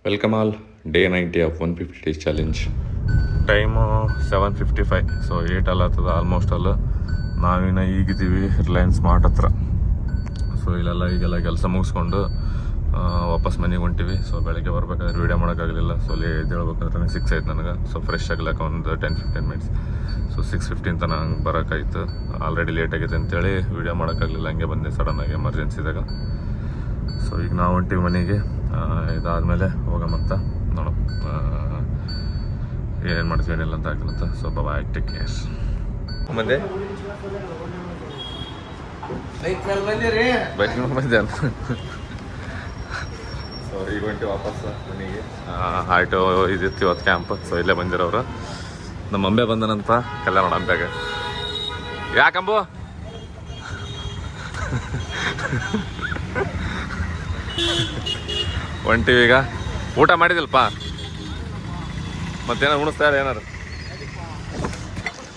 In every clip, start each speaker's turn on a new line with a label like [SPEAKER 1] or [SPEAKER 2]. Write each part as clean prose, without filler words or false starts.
[SPEAKER 1] Welcome all day 90 of 150 days challenge. Time 7:55, so 8 ಅಲ್ಲತ್ತದ almost ಅಲ್ಲ. ನಾವಿನ್ನ ಈಗಿದ್ದೀವಿ ರಿಲಯನ್ಸ್ ಮಾರ್ಟ್ ಹತ್ರ. ಸೊ ಈಗೆಲ್ಲ ಕೆಲಸ ಮುಗಿಸ್ಕೊಂಡು ವಾಪಸ್ ಮನೆಗೆ ಹೊಂಟಿವಿ. ಸೊ ಬೆಳಗ್ಗೆ ಬರ್ಬೇಕಾದ್ರೆ ವೀಡಿಯೋ ಮಾಡೋಕ್ಕಾಗಲಿಲ್ಲ. ಸೊ ಎದ್ದೇಳ್ಬೇಕಂದ್ರೆ 6 ಆಯ್ತು ನನಗೆ. ಸೊ ಫ್ರೆಶ್ ಆಗ್ಲಕ್ಕ ಒಂದು 10-15 ಮಿನಿಟ್ಸ್. ಸೊ 6:15 ತನಕ ಹಂಗೆ ಬರೋಕ್ಕಾಯ್ತು. ಆಲ್ರೆಡಿ ಲೇಟ್ ಆಗಿದೆ ಅಂತೇಳಿ ವೀಡಿಯೋ ಮಾಡೋಕ್ಕಾಗಲಿಲ್ಲ. ಹಂಗೆ ಬಂದೆ ಸಡನ್ನಾಗಿ ಎಮರ್ಜೆನ್ಸಿದಾಗ. ಸೊ ಈಗ ನಾವು ಹೊಂಟಿವಿ ಮನೆಗೆ. ಇದಾದಮೇಲೆ ಹೋಗಮಂತ ನೋಡೋ ಏನೇನು ಮಾಡ್ತೀವಿ ಏನಿಲ್ಲ ಅಂತ ಆಗ್ಲತ್ತ. So bye, take care. ಬಂದೆ ಬೈಕ್ ಬಂದೆ ಅಂತ. ಸೊ ಈಗ ಹೊಂಟಿ ವಾಪಸ್ ಮನೆಗೆ. ಆಯ್ತು ಇದಿತ್ತು ಇವತ್ತು ಕ್ಯಾಂಪ್. ಸೊ ಇಲ್ಲೇ ಬಂದಿರೋರು ನಮ್ಮ ಅಂಬೆ ಬಂದನಂತ ಕಲ್ಯಾಣ ಅಂಬ್ಯಾಗ. ಯಾಕಂಬು ಹೊಂಟಿವಿ ಈಗ. ಊಟ ಮಾಡಿದಿಲ್ಪ? ಮತ್ತೇನಾರು ಉಣಿಸ್ತಾರೆ ಏನಾರು?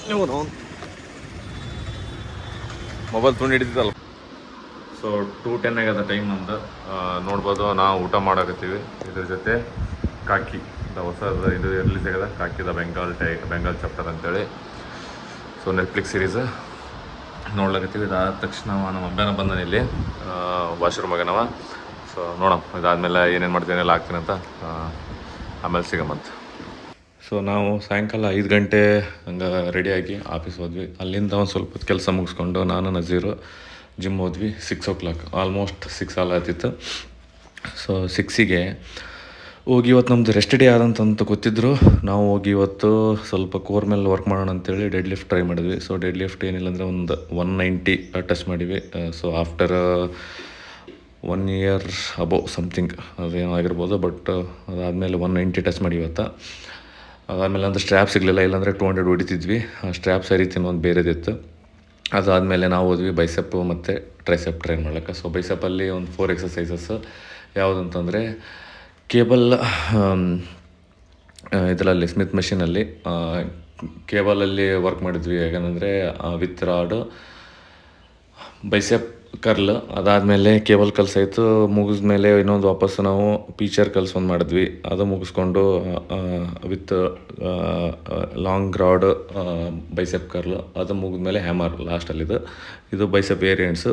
[SPEAKER 1] ನೀವು ಮೊಬೈಲ್ ತುಂಡು ಹಿಡಿದಿದ್ದಲ್ಲ. ಸೊ 2:10 ಆಗ್ಯದ ಟೈಮ್ ನಮ್ದು. ನೋಡ್ಬೋದು ನಾವು ಊಟ ಮಾಡಕತ್ತೀವಿ. ಇದ್ರ ಜೊತೆ ಕಾಕಿ ಹೊಸದು ಇದು ರಿಲೀಸ್ ಆಗ್ಯದ, ಕಾಕಿದ ಬೆಂಗಾಲ್ ಚಾಪ್ಟರ್ ಅಂತೇಳಿ. ಸೊ ನೆಟ್ಫ್ಲಿಕ್ಸ್ ಸೀರೀಸ್ ನೋಡ್ಲಕತ್ತೀವಿ. ಇದಾದ ತಕ್ಷಣ ನಮ್ಮ ಅಬ್ಬನ ಬಂದನ ಇಲ್ಲಿ ವಾಶ್ರೂಮ್ ಮಗನವ. ಸೊ ನೋಡೋಣ, ಇದಾದಮೇಲೆ ಏನೇನು ಮಾಡ್ತೀನಿ ಎಲ್ಲ ಆಗ್ತೀನಿ ಅಂತ ಆಮೇಲೆ ಸಿಗಮಂತ. ಸೊ ನಾವು ಸಾಯಂಕಾಲ 5 ಗಂಟೆ ಹಂಗೆ ರೆಡಿಯಾಗಿ ಆಫೀಸ್ ಹೋದ್ವಿ. ಅಲ್ಲಿಂದ ಒಂದು ಸ್ವಲ್ಪ ಹೊತ್ತು ಕೆಲಸ ಮುಗಿಸ್ಕೊಂಡು ನಾನು ನಜೀರು ಜಿಮ್ ಹೋದ್ವಿ. 6 o'clock, ಆಲ್ಮೋಸ್ಟ್ 6 ಆಗ್ತಿತ್ತು. ಸೊ 6ಗೆ ಹೋಗಿ ಇವತ್ತು ನಮ್ಮದು ರೆಸ್ಟ್ ಡೇ ಆದಂತಂತ ಗೊತ್ತಿದ್ರು. ನಾವು ಹೋಗಿ ಇವತ್ತು ಸ್ವಲ್ಪ ಕೋರ್ ಮೇಲೆ ವರ್ಕ್ ಮಾಡೋಣ ಅಂತೇಳಿ ಡೆಡ್ ಲಿಫ್ಟ್ ಟ್ರೈ ಮಾಡಿದ್ವಿ. ಸೊ ಡೆಡ್ ಲಿಫ್ಟ್ ಏನಿಲ್ಲ ಅಂದರೆ ಒಂದು 190 ಟಚ್ ಮಾಡಿವಿ. So after 1 year above something ಅದೇನೋ ಆಗಿರ್ಬೋದು. ಬಟ್ ಅದಾದಮೇಲೆ 190 ಟಚ್ ಮಾಡಿ ಇವತ್ತು. ಅದಾದಮೇಲೆ ಒಂದು ಸ್ಟ್ರ್ಯಾಪ್ ಸಿಗಲಿಲ್ಲ, ಇಲ್ಲಾಂದರೆ 200 ಹೊಡಿತಿದ್ವಿ. ಸ್ಟ್ರ್ಯಾಪ್ ಸರಿತೀನಿ ಒಂದು ಬೇರೆದಿತ್ತು. ಅದಾದಮೇಲೆ ನಾವು ಹೋದ್ವಿ ಬೈಸೆಪ್ ಮತ್ತು ಟ್ರೈಸೆಪ್ ಟ್ರೈನ್ ಮಾಡ್ಲಿಕ್ಕೆ. ಸೊ ಬೈಸೆಪ್ಪಲ್ಲಿ ಒಂದು 4 ಎಕ್ಸಸೈಸಸ್ ಯಾವುದಂತಂದರೆ ಕೇಬಲ್ ಇದರಲ್ಲಿ ಸ್ಮಿತ್ ಮಷೀನಲ್ಲಿ ಕೇಬಲಲ್ಲಿ ವರ್ಕ್ ಮಾಡಿದ್ವಿ. ಯಾಕಂದರೆ ವಿತ್ ರಾಡ್ ಬೈಸೆಪ್ ಕರ್ಲ್. ಅದಾದಮೇಲೆ ಕೇಬಲ್ ಕಲ್ಸ್ ಆಯಿತು. ಮುಗಿದ್ಮೇಲೆ ಇನ್ನೊಂದು ವಾಪಸ್ಸು ನಾವು ಪೀಚರ್ ಕಲ್ಸ್ ಒಂದು ಮಾಡಿದ್ವಿ. ಅದು ಮುಗಿಸ್ಕೊಂಡು with long rod bicep curl. ಅದು ಮುಗಿದ್ಮೇಲೆ ಹ್ಯಾಮರ್ ಲಾಸ್ಟಲ್ಲಿದ್ದು. ಇದು bicep variants.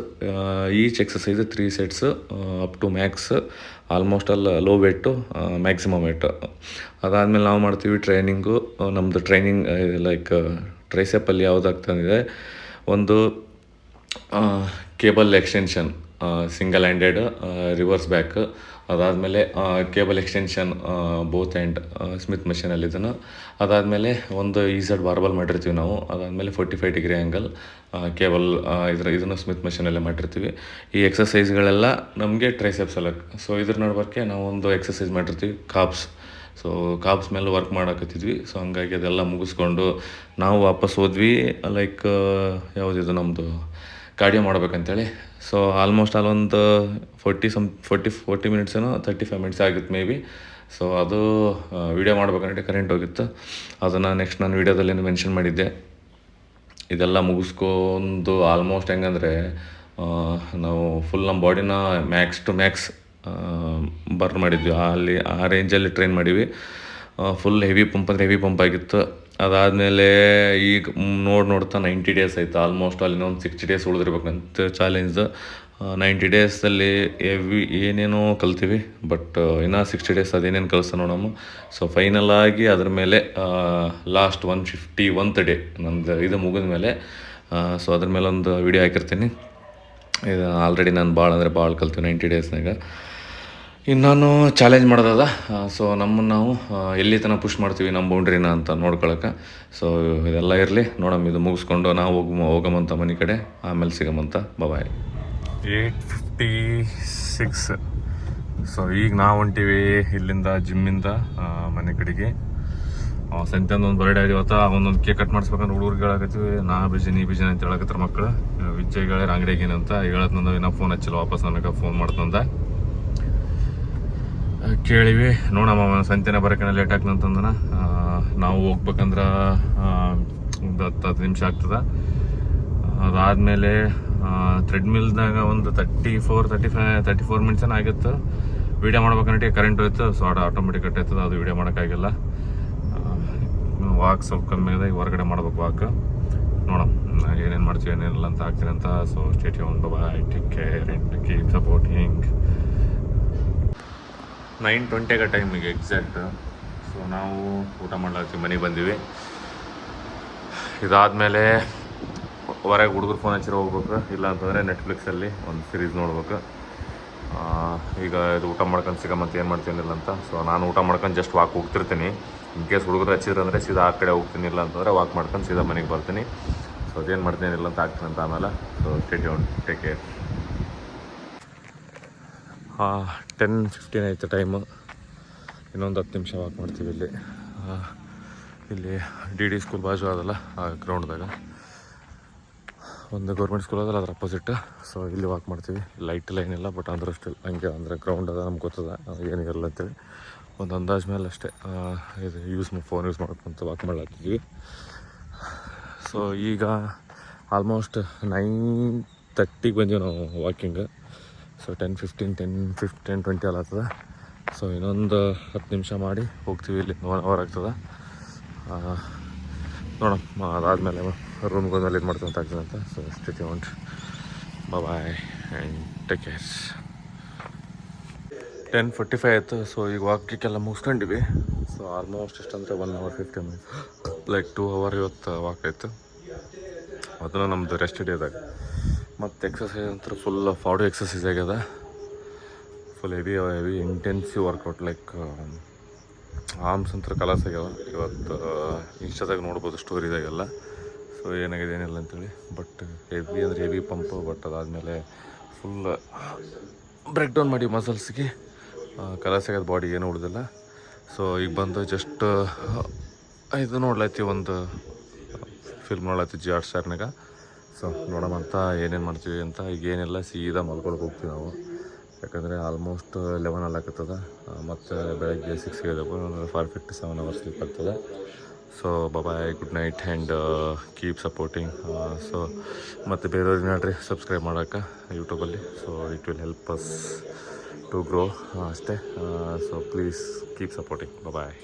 [SPEAKER 1] Each exercise 3 sets up to max, almost ಅಲ್ಲ ಲೋ ವೇಟು ಮ್ಯಾಕ್ಸಿಮಮ್ ವೇಟು. ಅದಾದಮೇಲೆ ನಾವು ಮಾಡ್ತೀವಿ ಟ್ರೈನಿಂಗು. ನಮ್ಮದು ಟ್ರೈನಿಂಗ್ ಲೈಕ್ ಟ್ರೈಸೆಪ್ಪಲ್ಲಿ ಯಾವುದಾಗ್ತಂದಿದೆ, ಒಂದು cable extension single handed reverse back. ಅದಾದಮೇಲೆ cable extension both hand Smith ಮಷೀನಲ್ಲಿ ಇದನ್ನು. ಅದಾದಮೇಲೆ ಒಂದು ಈಸೆಡ್ ಬಾರ್ಬಲ್ ಮಾಡಿರ್ತೀವಿ ನಾವು. ಅದಾದಮೇಲೆ 45 ಡಿಗ್ರಿ ಆ್ಯಂಗಲ್ ಕೇಬಲ್ ಇದನ್ನು ಸ್ಮಿತ್ ಮಷೀನಲ್ಲೇ ಮಾಡಿರ್ತೀವಿ. ಈ ಎಕ್ಸಸೈಸ್ಗಳೆಲ್ಲ ನಮಗೆ ಟ್ರೈಸೆಪ್ಸ್ ಅಲ್ಲ. ಸೊ ಇದ್ರ ನಡ್ಬರ್ಕೆ ನಾವು ಒಂದು ಎಕ್ಸಸೈಸ್ ಮಾಡಿರ್ತೀವಿ ಕಾಬ್ಸ್. ಸೊ ಕಾಬ್ಸ್ ಮೇಲೆ ವರ್ಕ್ ಮಾಡಕತ್ತಿದ್ವಿ. ಸೊ ಹಂಗಾಗಿ ಅದೆಲ್ಲ ಮುಗಿಸ್ಕೊಂಡು ನಾವು ವಾಪಸ್ ಹೋದ್ವಿ. ಲೈಕ್ ಯಾವುದಿದು ನಮ್ಮದು ಕಾರ್ಡಿಯೋ ಮಾಡ್ಬೇಕಂತೇಳಿ. ಸೊ ಆಲ್ಮೋಸ್ಟ್ ಅಲ್ಲೊಂದು 40 ಮಿನಿಟ್ಸ್ ಏನೋ 35 ಮಿನಿಟ್ಸ್ ಆಗಿತ್ತು ಮೇ ಬಿ. ಸೊ ಅದು ವೀಡಿಯೋ ಮಾಡ್ಬೇಕಂದ್ರೆ ಕರೆಂಟ್ ಹೋಗಿತ್ತು. ಅದನ್ನು ನೆಕ್ಸ್ಟ್ ನಾನು ವೀಡಿಯೋದಲ್ಲಿ ಮೆನ್ಷನ್ ಮಾಡಿದ್ದೆ. ಇದೆಲ್ಲ ಮುಗಿಸ್ಕೊಂಡು ಆಲ್ಮೋಸ್ಟ್ ಹೆಂಗಂದರೆ ನಾವು ಫುಲ್ ನಮ್ಮ ಬಾಡಿನ ಮ್ಯಾಕ್ಸ್ ಟು ಮ್ಯಾಕ್ಸ್ ಬರ್ನ್ ಮಾಡಿದ್ವಿ. ಅಲ್ಲಿ ಆ ರೇಂಜಲ್ಲಿ ಟ್ರೈನ್ ಮಾಡಿವಿ. ಫುಲ್ ಹೆವಿ ಪಂಪ್ ಅಂದರೆ ಹೆವಿ ಪಂಪ್ ಆಗಿತ್ತು. ಅದಾದಮೇಲೆ ಈಗ ನೋಡ್ತಾ 90 ಡೇಸ್ ಆಯಿತು ಆಲ್ಮೋಸ್ಟ್. ಅಲ್ಲಿ ಇನ್ನೊಂದು 60 ಡೇಸ್ ಉಳಿದಿರ್ಬೇಕಂತ ಚಾಲೆಂಜ್ದು. 90 ಡೇಸಲ್ಲಿ ಏನೇನೋ ಕಲ್ತೀವಿ. ಬಟ್ ಇನ್ನೂ 60 ಡೇಸ್ ಅದೇನೇನು ಕಲಿಸ್ತಾ ನೋಡಮ್ಮ. ಸೊ ಫೈನಲ್ ಆಗಿ ಅದ್ರ ಮೇಲೆ ಲಾಸ್ಟ್ 151th ಡೇ ನಂದು ಇದು ಮುಗಿದ ಮೇಲೆ ಸೊ ಅದ್ರ ಮೇಲೆ ಒಂದು ವೀಡಿಯೋ ಹಾಕಿರ್ತೀನಿ. ಇದು ಆಲ್ರೆಡಿ ನಾನು ಭಾಳ ಕಲ್ತೀವಿ 90 ಡೇಸ್ನಾಗ. ಇನ್ನೂ ಚಾಲೆಂಜ್ ಮಾಡೋದದ. ಸೊ ನಮ್ಮನ್ನು ನಾವು ಎಲ್ಲಿ ತನಕ ಪುಷ್ ಮಾಡ್ತೀವಿ ನಮ್ಮ ಬೌಂಡ್ರಿನ ಅಂತ ನೋಡ್ಕೊಳಕ್ಕೆ. ಸೊ ಇದೆಲ್ಲ ಇರಲಿ, ನೋಡಮ್ಮ. ಇದು ಮುಗಿಸ್ಕೊಂಡು ನಾವು ಹೋಗಮಂತ ಮನೆ ಕಡೆ, ಆಮೇಲೆ ಸಿಗಮಂತ. ಬಾಯ್. 8:56. ಸೊ ಈಗ ನಾವು ಹೊಂಟೀವಿ ಇಲ್ಲಿಂದ ಜಿಮ್ಮಿಂದ ಮನೆ ಕಡೆಗೆ. ಸಂತೆಂದು ಒಂದು ಬರ್ಡೇ ಆಗಿ ಇವತ್ತು ಒಂದೊಂದು ಕೇಕ್ ಕಟ್ ಮಾಡಿಸ್ಬೇಕಂದ್ರೆ ಹುಡುಗರಿಗೆ ಹೇಳಕತ್ತೀವಿ. ನೀ ಬಿಜಿ ಅಂತ ಹೇಳಕತ್ತಾರೆ ಮಕ್ಕಳು. ವಿಜಯ್ಗಳೇ ಅಂಗಡಿಗೇನಂತ ಹೇಳತ್ ನಂದು. ಇನ್ನೂ ಫೋನ್ ಹಚ್ಚಿಲ್ಲ, ವಾಪಸ್ ನನಗೆ ಫೋನ್ ಮಾಡ್ತಂದ ಕೇಳಿವಿ. ನೋಡಮ್ಮ ಸಂತೆನ ಬರೋಕೆ ಲೇಟ್ ಆಗ್ತಂತಂದನ. ನಾವು ಹೋಗ್ಬೇಕಂದ್ರೆ ಒಂದು 10 ನಿಮಿಷ ಆಗ್ತದೆ. ಅದಾದಮೇಲೆ ಥ್ರೆಡ್ಮಿಲ್ದಾಗ ಒಂದು 34 ಮಿನಿಟ್ಸ್ ಆಗಿತ್ತು. ವೀಡಿಯೋ ಮಾಡ್ಬೇಕಂటే ಕರೆಂಟ್ ಹೋಯ್ತು, ಸೊ ಆಟೋಮೆಟಿಕ್ ಕಟ್ ಆಯ್ತದ, ಅದು ವೀಡಿಯೋ ಮಾಡೋಕ್ಕಾಗಿಲ್ಲ. ವಾಕ್ ಸ್ವಲ್ಪ ಕಮ್ಮಿ ಇದೆ, ಈಗ ಹೊರಗಡೆ ಮಾಡ್ಬೇಕು ವಾಕ್. ನೋಡೋಣ ಏನೇನು ಮಾಡ್ತೀವಿ ಏನೇನಿಲ್ಲ ಅಂತ ಆಗ್ತೀನಿ ಅಂತ. So stay tuned, by, take care and keep supporting. 9:20 ಆಗ ಟೈಮಿಗೆ ಎಕ್ಸಾಕ್ಟ್. ಸೊ ನಾವು ಊಟ ಮಾಡ್ಲಾಗ್ತೀವಿ, ಮನೆಗೆ ಬಂದೀವಿ. ಇದಾದಮೇಲೆ ಹೊರಗೆ ಹುಡುಗರು ಫೋನ್ ಹಚ್ಚಿರ ಹೋಗ್ಬೇಕು, ಇಲ್ಲ ಅಂತಂದರೆ ನೆಟ್ಫ್ಲಿಕ್ಸಲ್ಲಿ ಒಂದು ಸೀರೀಸ್ ನೋಡ್ಬೇಕು. ಈಗ ಇದು ಊಟ ಮಾಡ್ಕೊಂಡು ಸಿಗಮ್ಮಂತ ಏನು ಮಾಡ್ತೀನಿಲ್ಲ ಅಂತ. ಸೊ ನಾನು ಊಟ ಮಾಡ್ಕೊಂಡು ಜಸ್ಟ್ ವಾಕ್ ಹೋಗ್ತಿರ್ತೀನಿ. ಇನ್ ಕೇಸ್ ಹುಡುಗರು ಹಚ್ಚಿದ್ರೆ ಅಂದರೆ ಸೀದಾ ಆ ಕಡೆ ಹೋಗ್ತೀನಿ, ಇಲ್ಲ ಅಂತಂದರೆ ವಾಕ್ ಮಾಡ್ಕೊಂಡು ಸೀದಾ ಮನೆಗೆ ಬರ್ತೀನಿ. ಸೊ ಅದೇನು ಮಾಡ್ತೀನಿ ಇಲ್ಲ ಅಂತ ಆಗ್ತೀನಿ ಅಂತ ಆಮೇಲೆ. So stay tuned, take care. 10:15 ಆಯಿತು ಟೈಮು. ಇನ್ನೊಂದು 10 ನಿಮಿಷ ವಾಕ್ ಮಾಡ್ತೀವಿ. ಇಲ್ಲಿ ಡಿ ಸ್ಕೂಲ್ ಬಾಜು ಅದಲ್ಲ ಆ ಗ್ರೌಂಡ್ದಾಗ, ಒಂದು ಗೌರ್ಮೆಂಟ್ ಸ್ಕೂಲ್ ಅದಲ್ಲ, ಅದ್ರ ಅಪೋಸಿಟ್. ಸೊ ಇಲ್ಲಿ ವಾಕ್ ಮಾಡ್ತೀವಿ. ಲೈಟ್ ಏನಿಲ್ಲ, ಬಟ್ ಅಂದ್ರೆ ಸ್ಟಿಲ್ ಹಂಗೆ ಅಂದರೆ ಗ್ರೌಂಡ್ ಅದ, ನಮ್ಗೆ ಗೊತ್ತದ ಏನಿರಲ್ಲ ಅಂತೇಳಿ ಒಂದು ಅಂದಾಜು ಮೇಲೆ ಅಷ್ಟೇ ಇದು ಫೋನ್ ಯೂಸ್ ಮಾಡ್ಕೊಂತ ವಾಕ್ ಮಾಡ್ಲಾಗ್ತಿದ್ವಿ. ಸೊ ಈಗ ಆಲ್ಮೋಸ್ಟ್ 9:30ಗೆ ಬಂದೀವಿ ನಾವು ವಾಕಿಂಗ್. ಸೊ 10:20 ಎಲ್ಲ ಆಗ್ತದೆ. ಸೊ ಇನ್ನೊಂದು 10 ನಿಮಿಷ ಮಾಡಿ ಹೋಗ್ತೀವಿ. ಇಲ್ಲಿ 1 hour ಆಗ್ತದೆ. ನೋಡೋಣ, ಅದಾದಮೇಲೆ ರೂಮ್ಗೆ ಹೋದ್ಮೇಲೆ ಇದು ಮಾಡ್ಕೊಂತ ಆಗ್ತದೆ ಅಂತ. So stay tuned, bye and take care. 10:45 ಆಯಿತು. ಸೊ ಈಗ ವಾಕಿಗೆಲ್ಲ ಮುಗಿಸ್ಕೊಂಡಿವಿ. ಸೊ ಆಲ್ಮೋಸ್ಟ್ ಎಷ್ಟಂದರೆ 1 hour 50 minutes, ಲೈಕ್ 2 hour ಇವತ್ತು ವಾಕ್ ಆಯಿತು. ಅದನ್ನು ನಮ್ಮದು ರೆಸ್ಟ್ ಹಿಡಿಯೋದಾಗ. ಮತ್ತು ಎಕ್ಸಸೈಸ್ ಅಂತ ಫುಲ್ ಬಾಡಿ ಎಕ್ಸಸೈಸ್ ಆಗ್ಯದ. Full heavy intensive workout, like arms ಅಂತ ಕಲಾಸ್ ಆಗ್ಯಾವ. ಇವತ್ತು ಇನ್ಸ್ಟಾದಾಗ ನೋಡ್ಬೋದು ಸ್ಟೋರಿದಾಗೆಲ್ಲ. ಸೊ ಏನಾಗಿದೆ ಏನಿಲ್ಲ ಅಂತೇಳಿ, ಬಟ್ ಹೆವಿ ಅಂದರೆ ಹೆವಿ ಪಂಪು. ಬಟ್ ಅದಾದಮೇಲೆ ಫುಲ್ ಬ್ರೇಕ್ ಡೌನ್ ಮಾಡಿ ಮಸಲ್ಸ್ಗೆ ಕಲಾಸ್ ಆಗ್ಯದ, ಬಾಡಿ ಏನೂ ಉಳಿದಿಲ್ಲ. ಸೊ ಈಗ ಬಂದು ಜಸ್ಟ್ ಇದು ನೋಡ್ಲತ್ತೀವಿ, ಒಂದು ಫಿಲ್ಮ್ ನೋಡ್ಲತ್ತೀವಿ ಜಿಯಾಟ್ ಸ್ಟಾರ್ನಾಗ. ಸೊ ನೋಡೋಣ ಅಂತ ಏನೇನು ಮಾಡ್ತೀವಿ ಅಂತ. ಈಗ ಏನಿಲ್ಲ, ಸೀದಾ ಮಲ್ಕೊಳಕ್ಕೆ ಹೋಗ್ತೀವಿ ನಾವು. ಯಾಕಂದರೆ ಆಲ್ಮೋಸ್ಟ್ 11 ಆಗ್ತದೆ. ಮತ್ತು ಬೆಳಗ್ಗೆ 6ಗೆ ಇದ್ದವು, 57 hours ಸ್ಲೀಪ್ ಆಗ್ತದೆ. So bye, good night and keep supporting. So ಮತ್ತು ಬೇರೆಯವ್ರಿಗೆ ನೋಡ್ರಿ ಸಬ್ಸ್ಕ್ರೈಬ್ ಮಾಡೋಕೆ ಯೂಟ್ಯೂಬಲ್ಲಿ. So it will help us to grow ಅಷ್ಟೇ. So please keep supporting. Bye.